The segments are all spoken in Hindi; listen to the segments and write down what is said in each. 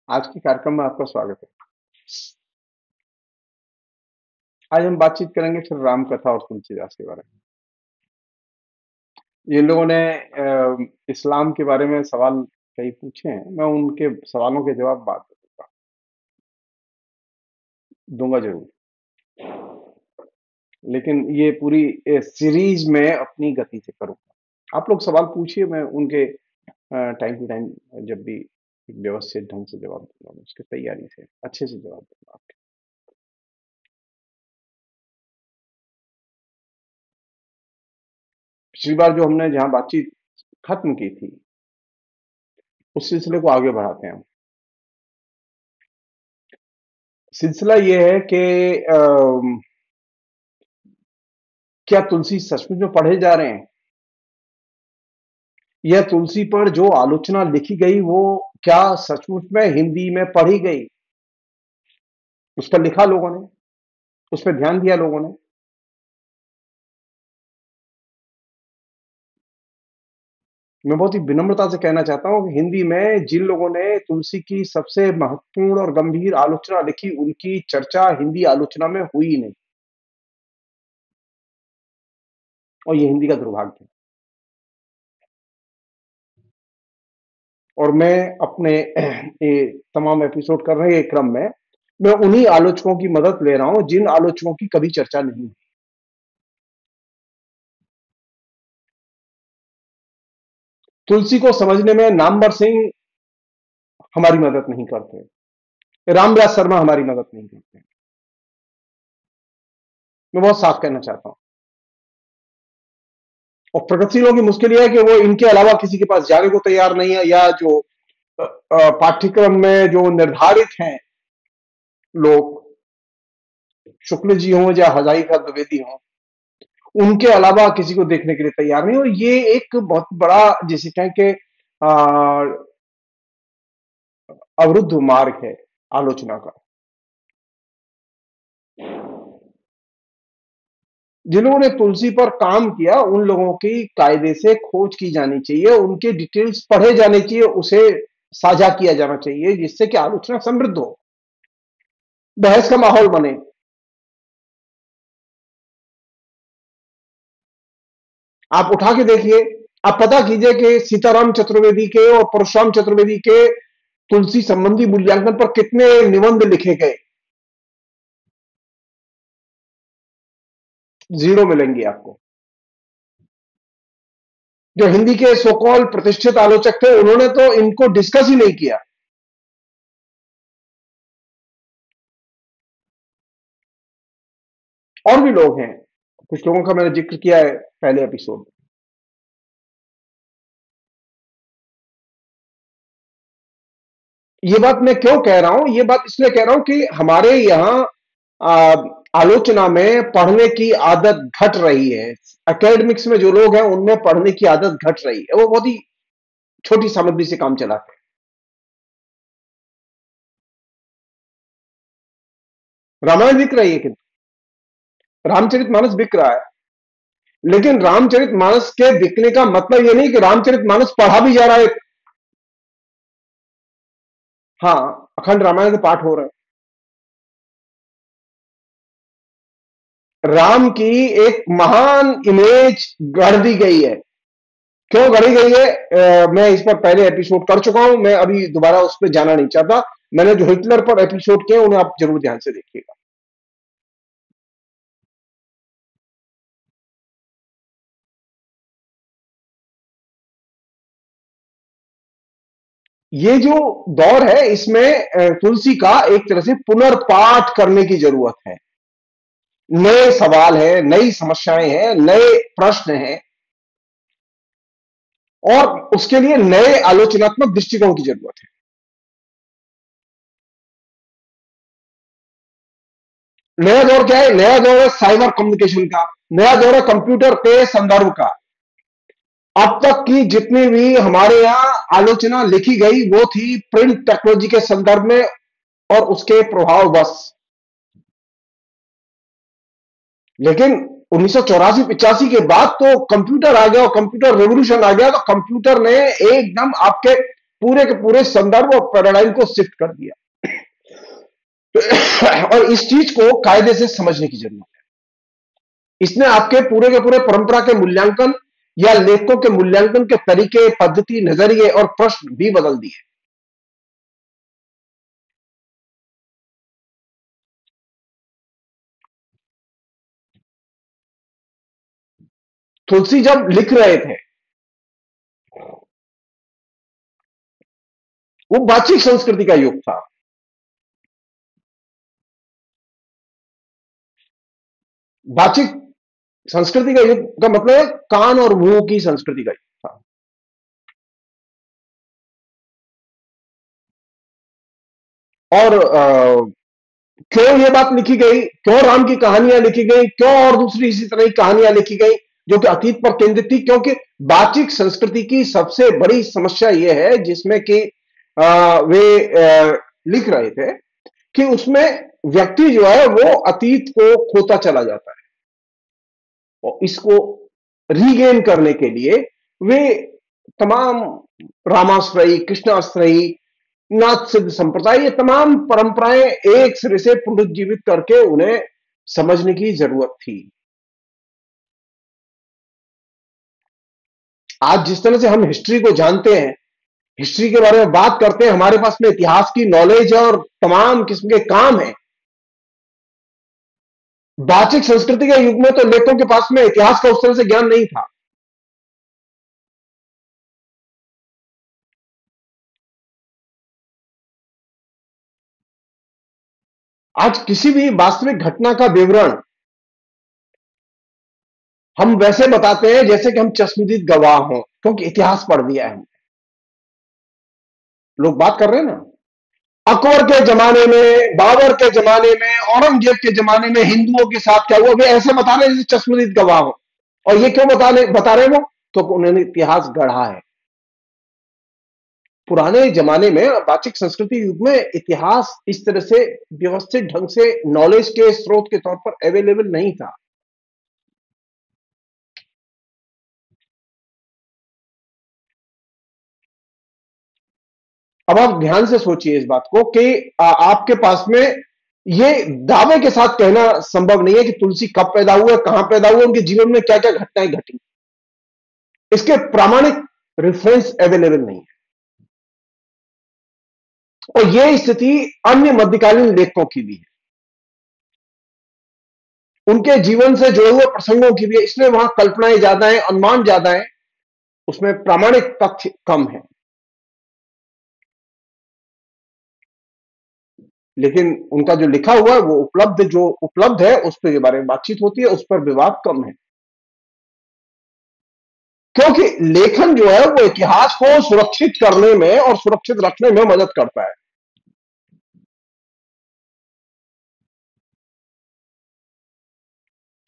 आज के कार्यक्रम में आपका स्वागत है। आज हम बातचीत करेंगे फिर राम कथा और तुलसीदास के बारे में। जिन लोगों ने इस्लाम के बारे में सवाल कई पूछे हैं, मैं उनके सवालों के जवाब बाद में दूंगा जरूर। लेकिन ये पूरी सीरीज में अपनी गति से करूंगा। आप लोग सवाल पूछिए, मैं उनके टाइम टू टाइम जब भी एक व्यवस्थित ढंग से जवाब दूंगा, मैं उसकी तैयारी से अच्छे से जवाब दूंगा आपके। पिछली बार जो हमने जहां बातचीत खत्म की थी, उस सिलसिले को आगे बढ़ाते हैं हम। सिलसिला ये है कि क्या तुलसी सचमुच में पढ़े जा रहे हैं, या तुलसी पर जो आलोचना लिखी गई वो क्या सचमुच में हिंदी में पढ़ी गई, उस पर लिखा लोगों ने, उस पर ध्यान दिया लोगों ने। मैं बहुत ही विनम्रता से कहना चाहता हूं कि हिंदी में जिन लोगों ने तुलसी की सबसे महत्वपूर्ण और गंभीर आलोचना लिखी, उनकी चर्चा हिंदी आलोचना में हुई नहीं, और ये हिंदी का दुर्भाग्य है। और मैं अपने ये तमाम एपिसोड करने के क्रम में मैं उन्हीं आलोचकों की मदद ले रहा हूं जिन आलोचकों की कभी चर्चा नहीं हुई। तुलसी को समझने में नामवर सिंह हमारी मदद नहीं करते, रामविलास शर्मा हमारी मदद नहीं करते। मैं बहुत साफ कहना चाहता हूं। और प्रगतिशीलों की मुश्किल यह है कि वो इनके अलावा किसी के पास जाने को तैयार नहीं है, या जो पाठ्यक्रम में जो निर्धारित हैं लोग, शुक्ल जी हों या हजारी का द्विवेदी हों, उनके अलावा किसी को देखने के लिए तैयार नहीं। और ये एक बहुत बड़ा, जिसे कहें कि अवरुद्ध मार्ग है आलोचना का। जिन लोगों ने तुलसी पर काम किया, उन लोगों की कायदे से खोज की जानी चाहिए, उनके डिटेल्स पढ़े जाने चाहिए, उसे साझा किया जाना चाहिए, जिससे कि आलोचना समृद्ध हो, बहस का माहौल बने। आप उठा के देखिए, आप पता कीजिए कि सीताराम चतुर्वेदी के और परशुराम चतुर्वेदी के तुलसी संबंधी मूल्यांकन पर कितने निबंध लिखे गए। जीरो मिलेंगे आपको। जो हिंदी के सोकॉल प्रतिष्ठित आलोचक थे, उन्होंने तो इनको डिस्कस ही नहीं किया। और भी लोग हैं, कुछ लोगों का मैंने जिक्र किया है पहले एपिसोड में। ये बात मैं क्यों कह रहा हूं? ये बात इसलिए कह रहा हूं कि हमारे यहां आ, आलोचना में पढ़ने की आदत घट रही है। एकेडमिक्स में जो लोग हैं, उनमें पढ़ने की आदत घट रही है। वो बहुत ही छोटी सामग्री से काम चलाते हैं। रामायण बिक रही है, किंतु रामचरितमानस बिक रहा है। लेकिन रामचरितमानस के बिकने का मतलब यह नहीं कि रामचरितमानस पढ़ा भी जा रहा है। हाँ, अखंड रामायण के पाठ हो रहे हैं। राम की एक महान इमेज गढ़ दी गई है। क्यों गढ़ी गई है? मैं इस पर पहले एपिसोड कर चुका हूं, मैं अभी दोबारा उस पर जाना नहीं चाहता। मैंने जो हिटलर पर एपिसोड किए, उन्हें आप जरूर ध्यान से देखिएगा। ये जो दौर है, इसमें तुलसी का एक तरह से पुनर्पाठ करने की जरूरत है। नए सवाल है, नई समस्याएं हैं, नए प्रश्न हैं, और उसके लिए नए आलोचनात्मक दृष्टिकोण की जरूरत है। नया दौर क्या है? नया दौर है साइबर कम्युनिकेशन का, नया दौर है कंप्यूटर के संदर्भ का। अब तक की जितनी भी हमारे यहां आलोचना लिखी गई, वो थी प्रिंट टेक्नोलॉजी के संदर्भ में और उसके प्रभाव बस। लेकिन 1984-85 के बाद तो कंप्यूटर आ गया, और कंप्यूटर रेवोल्यूशन आ गया। तो कंप्यूटर ने एकदम आपके पूरे के पूरे संदर्भ और पैराडाइम को शिफ्ट कर दिया। और इस चीज को कायदे से समझने की जरूरत है। इसने आपके के पूरे परंपरा के मूल्यांकन या लेखकों के मूल्यांकन के तरीके, पद्धति, नजरिए और प्रश्न भी बदल दिए। तुलसी जब लिख रहे थे, वो वाचिक संस्कृति का युग था। वाचिक संस्कृति का युग का मतलब है कान और मुंह की संस्कृति का युग था। और क्यों ये बात लिखी गई, क्यों राम की कहानियां लिखी गई, क्यों और दूसरी इसी तरह की कहानियां लिखी गई जो कि अतीत पर केंद्रित थी? क्योंकि वाचिक संस्कृति की सबसे बड़ी समस्या यह है, जिसमें कि वे लिख रहे थे कि उसमें व्यक्ति जो है वो अतीत को खोता चला जाता है, और इसको रीगेन करने के लिए वे तमाम रामाश्रयी, कृष्णाश्रयी, नाथ सिद्ध संप्रदाय, ये तमाम परंपराएं एक सिरे से पुनर्जीवित करके उन्हें समझने की जरूरत थी। आज जिस तरह से हम हिस्ट्री को जानते हैं, हिस्ट्री के बारे में बात करते हैं, हमारे पास में इतिहास की नॉलेज है और तमाम किस्म के काम है। वाचिक संस्कृति के युग में तो लेखकों के पास में इतिहास का उस तरह से ज्ञान नहीं था। आज किसी भी वास्तविक घटना का विवरण हम वैसे बताते हैं जैसे कि हम चश्मदीद गवाह हों, क्योंकि इतिहास पढ़ दिया है। लोग बात कर रहे हैं ना, अकबर के जमाने में, बाबर के जमाने में, औरंगजेब के जमाने में हिंदुओं के साथ क्या हुआ, वे ऐसे बता रहे हैं जैसे चश्मदीद गवाह हो। और ये क्यों बता रहे वो? तो उन्होंने इतिहास गढ़ा है। पुराने जमाने में, वाचिक संस्कृति युग में, इतिहास इस तरह से व्यवस्थित ढंग से नॉलेज के स्रोत के तौर पर अवेलेबल नहीं था। अब आप ध्यान से सोचिए इस बात को कि आपके पास में ये दावे के साथ कहना संभव नहीं है कि तुलसी कब पैदा हुए, कहां पैदा हुए, उनके जीवन में क्या क्या घटनाएं घटी। इसके प्रामाणिक रेफरेंस अवेलेबल नहीं है। और यह स्थिति अन्य मध्यकालीन लेखकों की भी है, उनके जीवन से जुड़े हुए प्रसंगों की भी है। इसलिए वहां कल्पनाएं ज्यादा है, अनुमान ज्यादा है, उसमें प्रामाणिक तथ्य कम है। लेकिन उनका जो लिखा हुआ है, वो जो उपलब्ध है, उस पर के बारे में बातचीत होती है, उस पर विवाद कम है। क्योंकि लेखन जो है वो इतिहास को सुरक्षित करने में और सुरक्षित रखने में मदद करता है।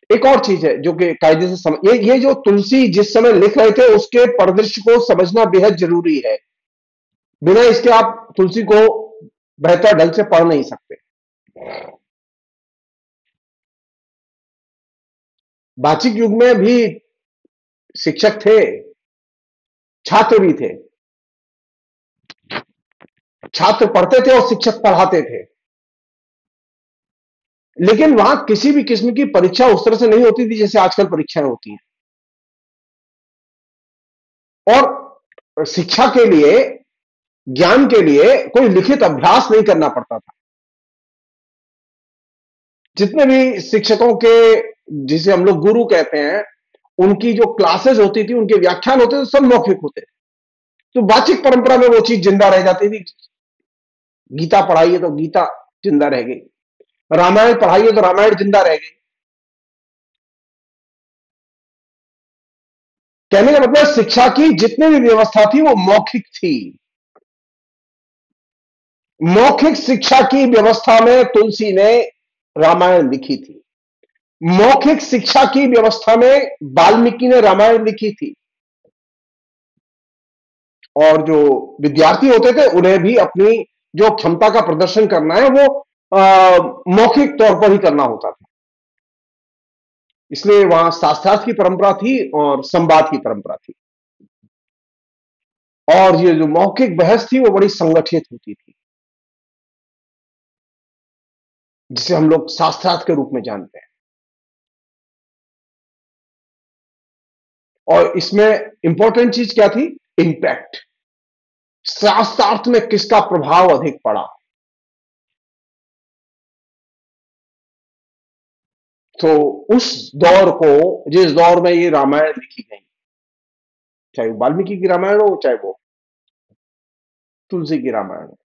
एक और चीज है जो कि कायदे से ये जो तुलसी जिस समय लिख रहे थे, उसके परिदृश्य को समझना बेहद जरूरी है। बिना इसके आप तुलसी को बेहतर ढंग से पढ़ नहीं सकते। वाचिक युग में भी शिक्षक थे, छात्र भी थे। छात्र पढ़ते थे और शिक्षक पढ़ाते थे। लेकिन वहां किसी भी किस्म की परीक्षा उस तरह से नहीं होती थी जैसे आजकल परीक्षाएं होती हैं। और शिक्षा के लिए, ज्ञान के लिए कोई लिखित अभ्यास नहीं करना पड़ता था। जितने भी शिक्षकों के, जिसे हम लोग गुरु कहते हैं, उनकी जो क्लासेस होती थी, उनके व्याख्यान होते थे, सब मौखिक होते थे। तो वाचिक परंपरा में वो चीज जिंदा रह जाती थी। गीता पढ़ाइए तो गीता जिंदा रह गई, रामायण पढ़ाइए तो रामायण जिंदा रह गई। कहने का मतलब शिक्षा की जितनी भी व्यवस्था थी वो मौखिक थी। मौखिक शिक्षा की व्यवस्था में तुलसी ने रामायण लिखी थी। मौखिक शिक्षा की व्यवस्था में वाल्मीकि ने रामायण लिखी थी। और जो विद्यार्थी होते थे, उन्हें भी अपनी जो क्षमता का प्रदर्शन करना है वो मौखिक तौर पर ही करना होता था। इसलिए वहां शास्त्रार्थ की परंपरा थी और संवाद की परंपरा थी। और ये जो मौखिक बहस थी वो बड़ी संगठित होती थी, जिसे हम लोग शास्त्रार्थ के रूप में जानते हैं। और इसमें इंपॉर्टेंट चीज क्या थी? इंपैक्ट। शास्त्रार्थ में किसका प्रभाव अधिक पड़ा? तो उस दौर को, जिस दौर में ये रामायण लिखी गई, चाहे वो वाल्मीकि की रामायण हो, चाहे वो तुलसी की रामायण हो,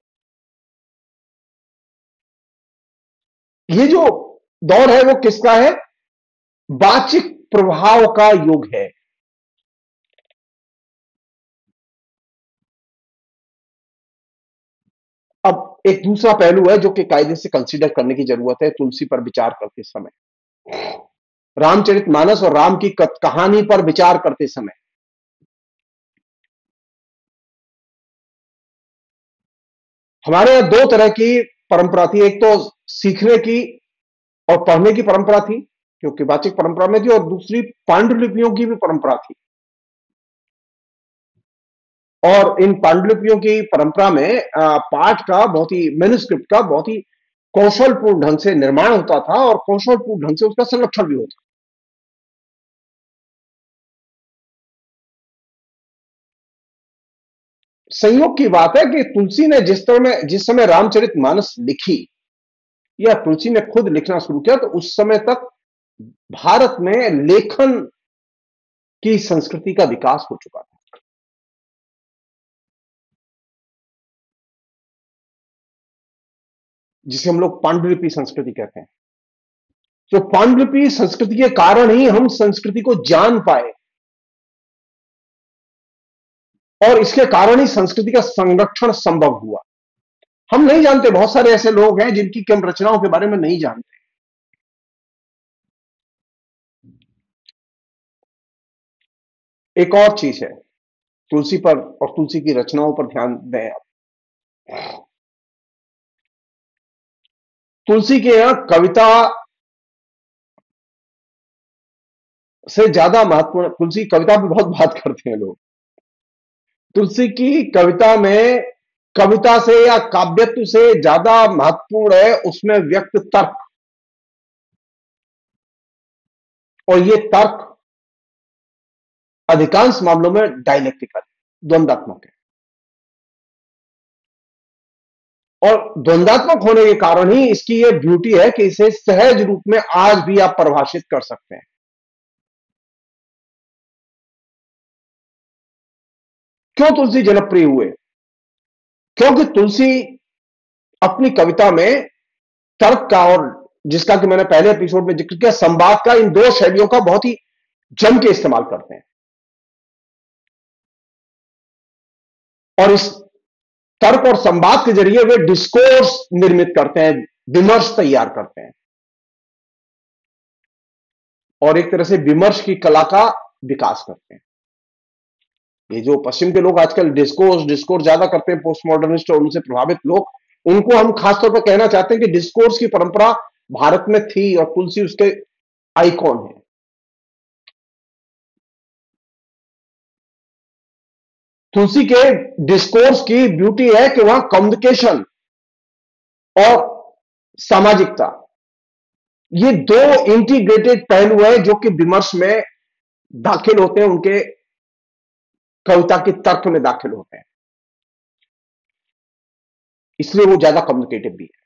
ये जो दौर है वो किसका है? वाचिक प्रभाव का युग है। अब एक दूसरा पहलू है जो कि कायदे से कंसीडर करने की जरूरत है तुलसी पर विचार करते समय, रामचरितमानस और राम की कहानी पर विचार करते समय। हमारे यहां दो तरह की परंपरा थी, एक तो सीखने की और पढ़ने की परंपरा थी जो कि वाचिक परंपरा में थी, और दूसरी पांडुलिपियों की भी परंपरा थी। और इन पांडुलिपियों की परंपरा में पाठ का बहुत ही, मैन्युस्क्रिप्ट का बहुत ही कौशलपूर्ण ढंग से निर्माण होता था और कौशलपूर्ण ढंग से उसका संरक्षण भी होता। संयोग की बात है कि तुलसी ने जिस समय रामचरितमानस लिखी, या तुलसी ने खुद लिखना शुरू किया, तो उस समय तक भारत में लेखन की संस्कृति का विकास हो चुका था, जिसे हम लोग पांडुलिपि संस्कृति कहते हैं। तो पांडुलिपि संस्कृति के कारण ही हम संस्कृति को जान पाए, और इसके कारण ही संस्कृति का संरक्षण संभव हुआ। हम नहीं जानते, बहुत सारे ऐसे लोग हैं जिनकी हम रचनाओं के बारे में नहीं जानते। एक और चीज है, तुलसी पर और तुलसी की रचनाओं पर ध्यान दें आप। तुलसी के यहां कविता से ज्यादा महत्वपूर्ण, तुलसी कविता पे बहुत बात करते हैं लोग। तुलसी की कविता में कविता से या काव्यत्व से ज्यादा महत्वपूर्ण है उसमें व्यक्त तर्क, और ये तर्क अधिकांश मामलों में डायलेक्टिकल, द्वंदात्मक है। और द्वंदात्मक होने के कारण ही इसकी ये ब्यूटी है कि इसे सहज रूप में आज भी आप परिभाषित कर सकते हैं। क्यों तुलसी जनप्रिय हुए? क्योंकि तुलसी अपनी कविता में तर्क का, और जिसका कि मैंने पहले एपिसोड में जिक्र किया, संवाद का, इन दो शैलियों का बहुत ही जम के इस्तेमाल करते हैं। और इस तर्क और संवाद के जरिए वे डिस्कोर्स निर्मित करते हैं, विमर्श तैयार करते हैं, और एक तरह से विमर्श की कला का विकास करते हैं। ये जो पश्चिम के लोग आजकल डिस्कोर्स डिस्कोर्स ज्यादा करते हैं, पोस्ट मॉडर्निस्ट और उनसे प्रभावित लोग, उनको हम खासतौर पर कहना चाहते हैं कि डिस्कोर्स की परंपरा भारत में थी और तुलसी उसके आइकॉन है। तुलसी के डिस्कोर्स की ब्यूटी है कि वहां कम्युनिकेशन और सामाजिकता, ये दो इंटीग्रेटेड पहलू है जो कि विमर्श में दाखिल होते हैं, उनके कविता के तर्क में दाखिल होते हैं। इसलिए वो ज्यादा कम्युनिकेटिव भी है,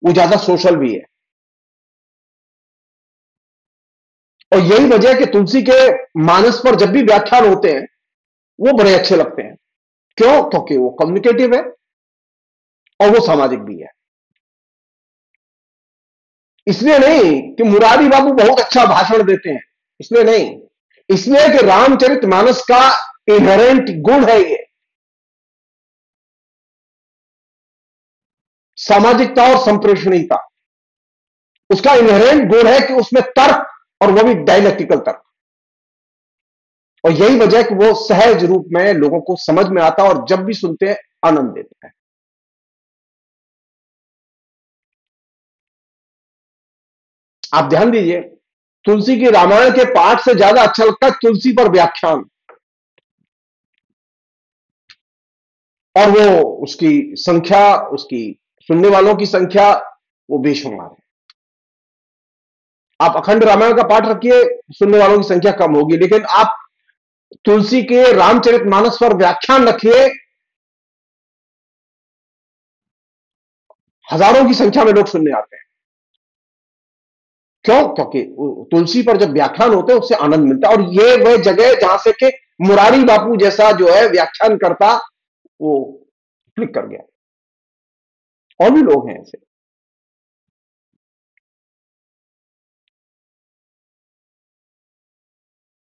वो ज्यादा सोशल भी है। और यही वजह है कि तुलसी के मानस पर जब भी व्याख्यान होते हैं वो बड़े अच्छे लगते हैं। क्यों? क्योंकि वो कम्युनिकेटिव है और वो सामाजिक भी है। इसलिए नहीं कि मुरारी बाबू बहुत अच्छा भाषण देते हैं, इसलिए नहीं, इसलिए कि रामचरितमानस का इनहेरेंट गुण है ये, सामाजिकता और संप्रेषणीयता। उसका इनहेरेंट गुण है कि उसमें तर्क, और वो भी डायलेक्टिकल तर्क। और यही वजह है कि वो सहज रूप में लोगों को समझ में आता है और जब भी सुनते हैं आनंद देते हैं। आप ध्यान दीजिए, तुलसी की रामायण के पाठ से ज्यादा अच्छा लगता है तुलसी पर व्याख्यान। और वो उसकी संख्या, उसकी सुनने वालों की संख्या वो बेशुमार है। आप अखंड रामायण का पाठ रखिए, सुनने वालों की संख्या कम होगी, लेकिन आप तुलसी के रामचरितमानस पर व्याख्यान रखिए, हजारों की संख्या में लोग सुनने आते हैं। क्यों? क्योंकि तुलसी पर जब व्याख्यान होते हैं उससे आनंद मिलता है, और ये वह जगह है जहां से कि मुरारी बापू जैसा जो है व्याख्यान करता वो क्लिक कर गया। और भी लोग हैं ऐसे।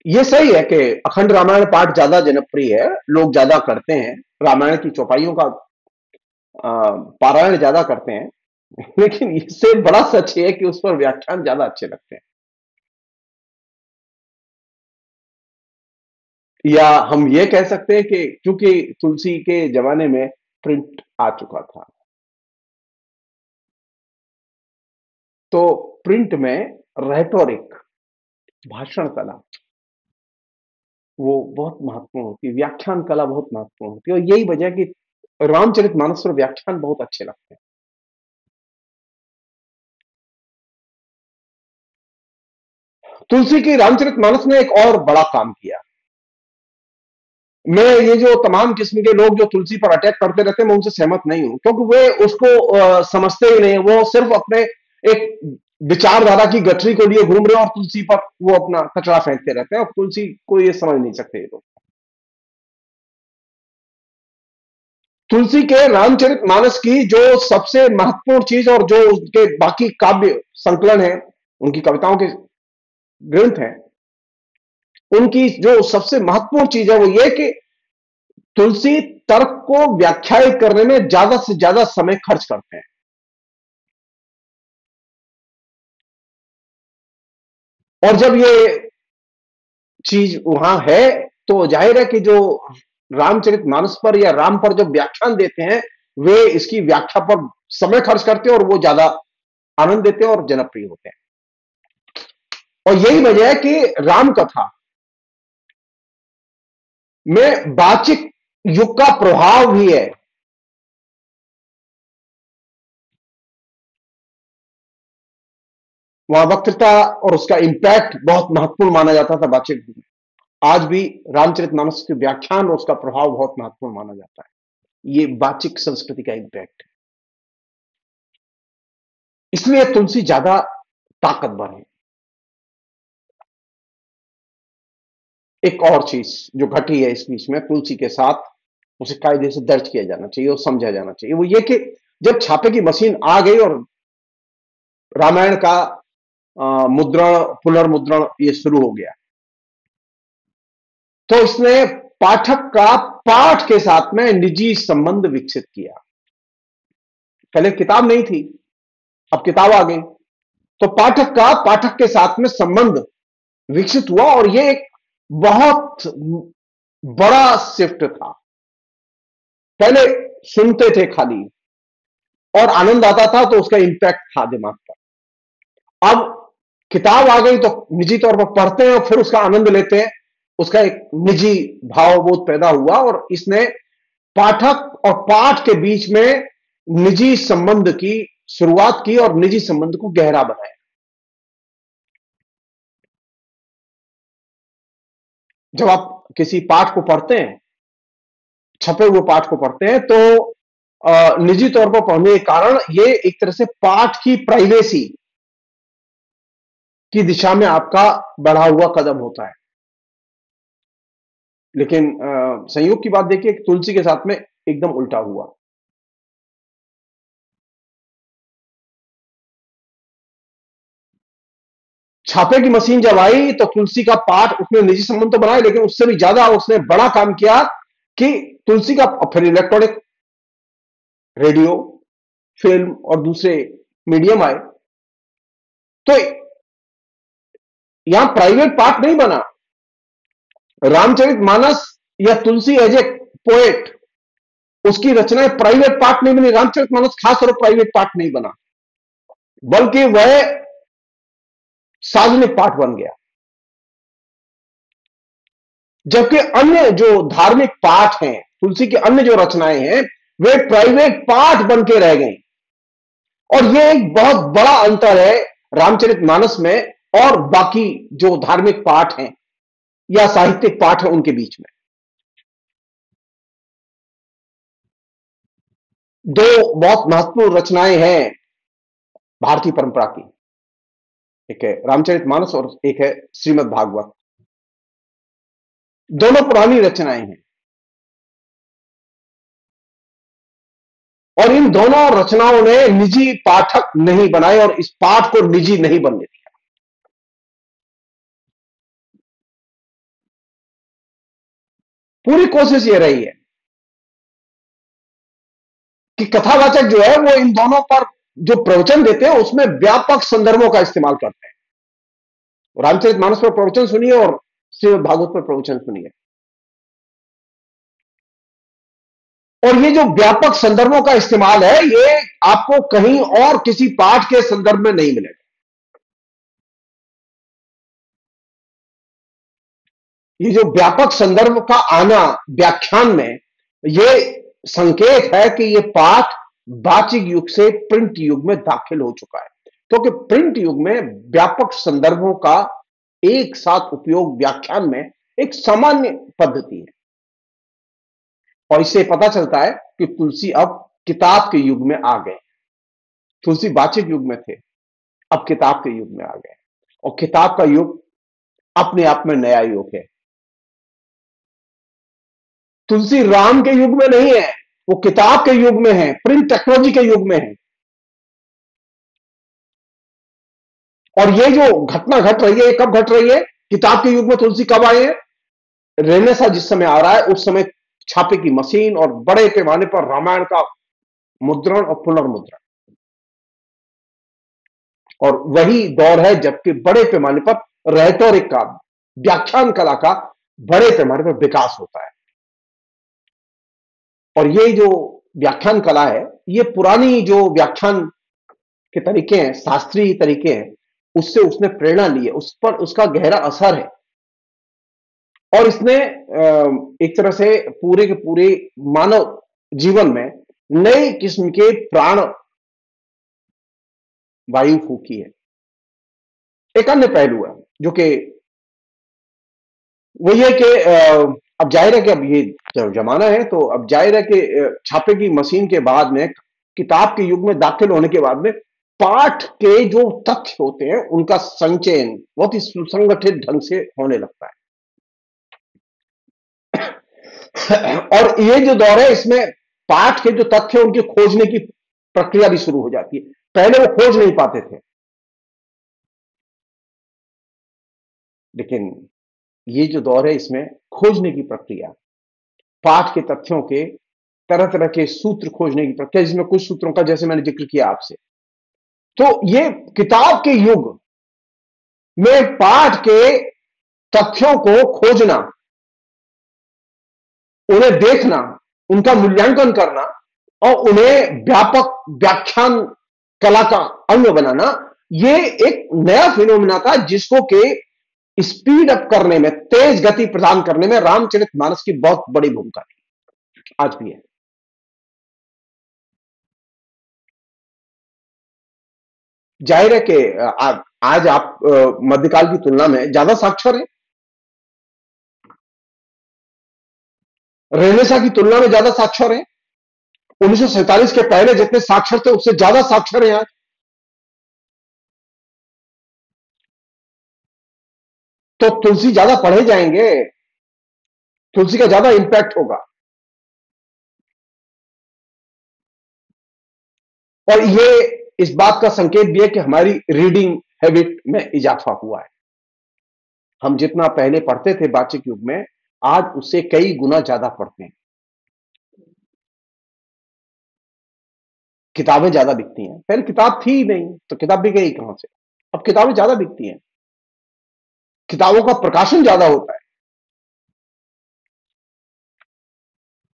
ये सही है कि अखंड रामायण पाठ ज्यादा जनप्रिय है, लोग ज्यादा करते हैं, रामायण की चौपाइयों का पारायण ज्यादा करते हैं। लेकिन इससे बड़ा सच है कि उस पर व्याख्यान ज्यादा अच्छे लगते हैं। या हम ये कह सकते हैं कि क्योंकि तुलसी के जमाने में प्रिंट आ चुका था, तो प्रिंट में रेटोरिक, भाषण कला, वो बहुत महत्वपूर्ण होती है, व्याख्यान कला बहुत महत्वपूर्ण होती है, और यही वजह है कि रामचरितमानस पर व्याख्यान बहुत अच्छे लगते हैं। तुलसी की रामचरितमानस ने एक और बड़ा काम किया। मैं ये जो तमाम किस्म के लोग जो तुलसी पर अटैक करते रहते हैं, मैं उनसे सहमत नहीं हूं, क्योंकि वे उसको समझते ही नहीं। वो सिर्फ अपने एक विचारधारा की गठरी को लिए घूम रहे हैं और तुलसी पर वो अपना कचरा फेंकते रहते हैं, और तुलसी को ये समझ नहीं सकते ये लोग। तुलसी के रामचरितमानस की जो सबसे महत्वपूर्ण चीज, और जो उसके बाकी काव्य संकलन है, उनकी कविताओं के ग्रंथ हैं, उनकी जो सबसे महत्वपूर्ण चीज है वो ये कि तुलसी तर्क को व्याख्यायित करने में ज्यादा से ज्यादा समय खर्च करते हैं। और जब ये चीज वहां है, तो जाहिर है कि जो रामचरितमानस पर या राम पर जो व्याख्यान देते हैं, वे इसकी व्याख्या पर समय खर्च करते हैं, और वो ज्यादा आनंद देते हैं और जनप्रिय होते हैं। और यही वजह है कि राम कथा में वाचिक युग का प्रभाव भी है। वहां वक्तृता और उसका इंपैक्ट बहुत महत्वपूर्ण माना जाता था वाचिक युग में। आज भी रामचरितमानस के व्याख्यान और उसका प्रभाव बहुत महत्वपूर्ण माना जाता है। ये वाचिक संस्कृति का इंपैक्ट है। इसलिए तुलसी ज्यादा ताकतवर है। एक और चीज जो घटी है इस बीच में तुलसी के साथ, उसे कायदे से दर्ज किया जाना चाहिए और समझा जाना चाहिए, वो ये कि जब छापे की मशीन आ गई और रामायण का मुद्रण, पुनर्मुद्रण ये शुरू हो गया, तो इसने पाठक का पाठ के साथ में निजी संबंध विकसित किया। पहले किताब नहीं थी, अब किताब आ गई, तो पाठक का पाठक के साथ में संबंध विकसित हुआ, और यह एक बहुत बड़ा शिफ्ट था। पहले सुनते थे खाली और आनंद आता था, तो उसका इंपैक्ट था दिमाग पर। अब किताब आ गई तो निजी तौर पर पढ़ते हैं और फिर उसका आनंद लेते हैं, उसका एक निजी भावबोध पैदा हुआ, और इसने पाठक और पाठ के बीच में निजी संबंध की शुरुआत की और निजी संबंध को गहरा बनाया। जब आप किसी पाठ को पढ़ते हैं, छपे हुए पाठ को पढ़ते हैं, तो निजी तौर पर पढ़ने के कारण ये एक तरह से पाठ की प्राइवेसी की दिशा में आपका बढ़ा हुआ कदम होता है। लेकिन संयोग की बात देखिए, तुलसी के साथ में एकदम उल्टा हुआ। छापे की मशीन जब आई तो तुलसी का पाठ, उसने निजी संबंध तो बनाए, लेकिन उससे भी ज्यादा उसने बड़ा काम किया कि तुलसी का, फिर इलेक्ट्रॉनिक, रेडियो, फिल्म और दूसरे मीडियम आए, तो यहां प्राइवेट पार्ट नहीं बना। रामचरितमानस या तुलसी एज ए पोएट, उसकी रचनाएं प्राइवेट पार्ट नहीं बनी। रामचरितमानस खास और प्राइवेट पार्ट नहीं बना, बल्कि वह सार्वजनिक पाठ बन गया। जबकि अन्य जो धार्मिक पाठ हैं तुलसी की अन्य जो रचनाएं हैं वे प्राइवेट पाठ बन के रह गई। और यह एक बहुत बड़ा अंतर है रामचरितमानस में और बाकी जो धार्मिक पाठ हैं या साहित्यिक पाठ है उनके बीच में। दो बहुत महत्वपूर्ण रचनाएं हैं भारतीय परंपरा की, एक है रामचरितमानस और एक है श्रीमद् भागवत। दोनों पुरानी रचनाएं हैं और इन दोनों रचनाओं ने निजी पाठक नहीं बनाए और इस पाठ को निजी नहीं बनने दिया। पूरी कोशिश यह रही है कि कथावाचक जो है वो इन दोनों पर जो प्रवचन देते हैं उसमें व्यापक संदर्भों का इस्तेमाल करते हैं। रामचरितमानस पर प्रवचन सुनिए और श्रीमद् भागवत पर प्रवचन सुनिए, और ये जो व्यापक संदर्भों का इस्तेमाल है ये आपको कहीं और किसी पाठ के संदर्भ में नहीं मिलेगा। ये जो व्यापक संदर्भ का आना व्याख्यान में, ये संकेत है कि ये पाठ वाचिक युग से प्रिंट युग में दाखिल हो चुका है, क्योंकि प्रिंट युग में व्यापक संदर्भों का एक साथ उपयोग व्याख्यान में एक सामान्य पद्धति है। और इससे पता चलता है कि तुलसी अब किताब के युग में आ गए। तुलसी वाचिक युग में थे, अब किताब के युग में आ गए, और किताब का युग अपने आप में नया युग है। तुलसी राम के युग में नहीं है, वो किताब के युग में है, प्रिंट टेक्नोलॉजी के युग में है। और ये जो घटना घट रही है, ये कब घट रही है? किताब के युग में तुलसी कब आए हैं? रेनेसा जिस समय आ रहा है उस समय छापे की मशीन और बड़े पैमाने पर रामायण का मुद्रण और पुनर्मुद्रण, और वही दौर है जबकि बड़े पैमाने पर रेटोरिक का, व्याख्यान कला का बड़े पैमाने पर विकास होता है। और ये जो व्याख्यान कला है, ये पुरानी जो व्याख्यान के तरीके हैं, शास्त्रीय तरीके हैं, उससे उसने प्रेरणा ली है, उस पर उसका गहरा असर है, और इसने एक तरह से पूरे के पूरे मानव जीवन में नई किस्म के प्राण वायु फूकी है। एक अन्य पहलू है जो कि वो ये कि अब जाहिर है कि अब ये जो जमाना है तो अब जाहिर है कि छापे की मशीन के बाद में, किताब के युग में दाखिल होने के बाद में, पाठ के जो तथ्य होते हैं उनका संचयन बहुत ही सुसंगठित ढंग से होने लगता है। और ये जो दौर है इसमें पाठ के जो तथ्य उनके खोजने की प्रक्रिया भी शुरू हो जाती है। पहले वो खोज नहीं पाते थे, लेकिन ये जो दौर है इसमें खोजने की प्रक्रिया, पाठ के तथ्यों के तरह तरह के सूत्र खोजने की प्रक्रिया, जिसमें कुछ सूत्रों का जैसे मैंने जिक्र किया आपसे, तो ये किताब के युग में पाठ के तथ्यों को खोजना, उन्हें देखना, उनका मूल्यांकन करना और उन्हें व्यापक व्याख्यान कला का अंग बनाना, ये एक नया फिनोमिना था जिसको के स्पीड अप करने में, तेज गति प्रदान करने में रामचरितमानस की बहुत बड़ी भूमिका थी, आज भी है। जाहिर है कि आज आप मध्यकाल की तुलना में ज्यादा साक्षर हैं, रेनेसा की तुलना में ज्यादा साक्षर हैं, 1947 के पहले जितने साक्षर थे उससे ज्यादा साक्षर हैं आज। तो तुलसी ज्यादा पढ़े जाएंगे, तुलसी का ज्यादा इंपैक्ट होगा, और ये इस बात का संकेत भी है कि हमारी रीडिंग हैबिट में इजाफा हुआ है। हम जितना पहले पढ़ते थे वाचिक युग में, आज उससे कई गुना ज्यादा पढ़ते हैं। किताबें ज्यादा बिकती हैं, पहले किताब थी ही नहीं तो किताब भी गई कहां से? अब किताबें ज्यादा बिकती हैं, किताबों का प्रकाशन ज्यादा होता है,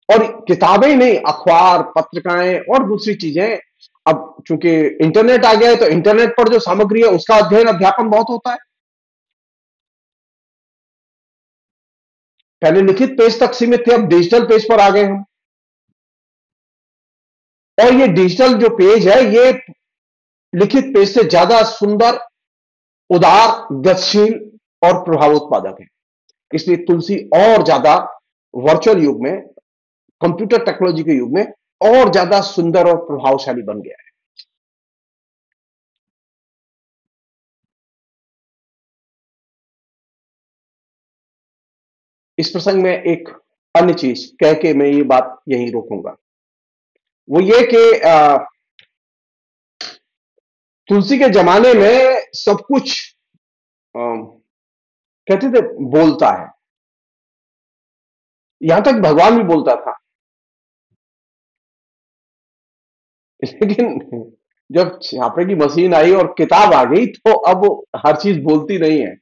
और किताबें ही नहीं, अखबार, पत्रिकाएं और दूसरी चीजें। अब चूंकि इंटरनेट आ गया है तो इंटरनेट पर जो सामग्री है उसका अध्ययन अध्यापन बहुत होता है। पहले लिखित पेज तक सीमित थे, अब डिजिटल पेज पर आ गए हम। और ये डिजिटल जो पेज है, ये लिखित पेज से ज्यादा सुंदर, उदार, गतिशील और प्रभाव उत्पादक है। इसलिए तुलसी और ज्यादा वर्चुअल युग में, कंप्यूटर टेक्नोलॉजी के युग में और ज्यादा सुंदर और प्रभावशाली बन गया है। इस प्रसंग में एक अन्य चीज कह के मैं ये बात यहीं रोकूंगा, वो ये कि तुलसी के जमाने में सब कुछ कहते थे बोलता है, यहां तक भगवान भी बोलता था। लेकिन जब छापे की मशीन आई और किताब आ गई, तो अब हर चीज बोलती नहीं है,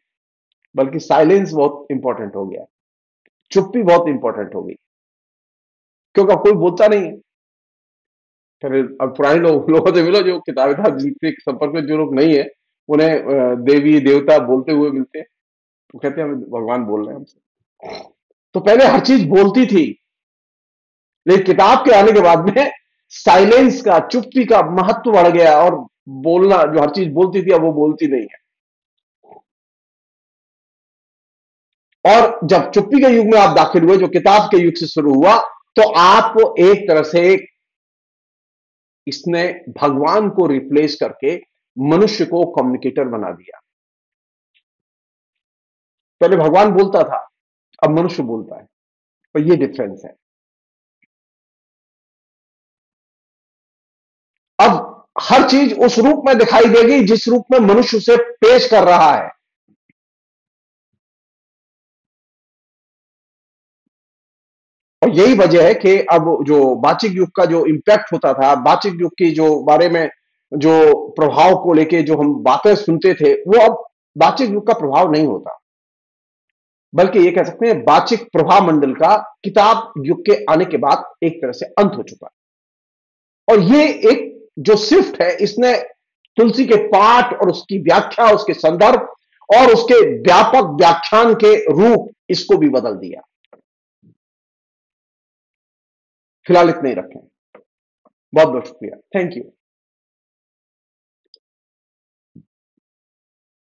बल्कि साइलेंस बहुत इंपॉर्टेंट हो गया, चुप्पी बहुत इंपॉर्टेंट हो गई, क्योंकि अब कोई बोलता नहीं है। फिर अब पुराने लोगों से मिलो, जो किताबें जिनके संपर्क में जो लोग नहीं है, उन्हें देवी देवता बोलते हुए मिलते हैं, तो कहते हैं हमें भगवान बोल रहे हैं हमसे। तो पहले हर चीज बोलती थी, लेकिन किताब के आने के बाद में साइलेंस का, चुप्पी का महत्व बढ़ गया, और बोलना, जो हर चीज बोलती थी अब वो बोलती नहीं है। और जब चुप्पी के युग में आप दाखिल हुए, जो किताब के युग से शुरू हुआ, तो आप एक तरह से, इसने भगवान को रिप्लेस करके मनुष्य को कम्युनिकेटर बना दिया। पहले भगवान बोलता था, अब मनुष्य बोलता है, और ये डिफरेंस है। अब हर चीज उस रूप में दिखाई देगी जिस रूप में मनुष्य उसे पेश कर रहा है। और यही वजह है कि अब जो वाचिक युग का जो इंपैक्ट होता था, वाचिक युग की जो बारे में, जो प्रभाव को लेके जो हम बातें सुनते थे, वो अब वाचिक युग का प्रभाव नहीं होता, बल्कि ये कह सकते हैं वाचिक प्रभाव मंडल का किताब युग के आने के बाद एक तरह से अंत हो चुका है। और ये एक जो शिफ्ट है, इसने तुलसी के पाठ और उसकी व्याख्या, उसके संदर्भ और उसके व्यापक व्याख्यान के रूप, इसको भी बदल दिया। फिलहाल इतने ही रखें। बहुत बहुत शुक्रिया, थैंक यू।